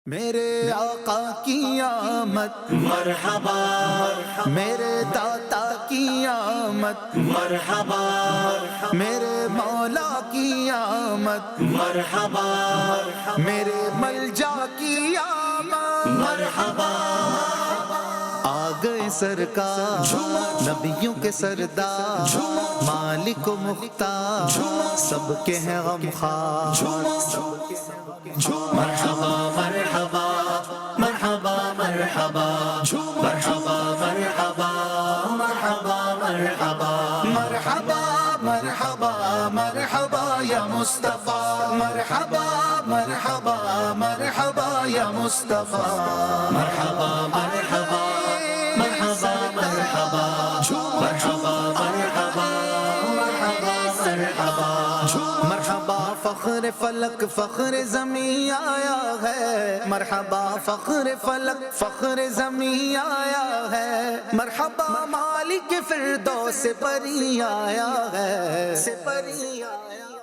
میرے آقا کی آمد مرحبا میرے داتا کی آمد مرحبا میرے مولا کی آمد مرحبا میرے ملجا کی آمد مرحبا آ گئے سرکار نبیوں کے سردار مالک و مختار سب کے ہیں غمخوار مرحبا مرحبا مرحبا مرحبا مرحبا مرحبا مرحبا مرحبا مرحبا مرحبا مرحبا یا مصطفیٰ مرحبا مرحبا مرحبا یا مصطفیٰ مرحبا مرحبا مرحبا مرحبا مرحبا مرحبا مرحبا مرحبا مرحبا فخر فلک فخر زمین آیا ہے مرحبا فخر فلک فخر زمین آیا ہے مرحبا مالک فردوس پری آیا ہے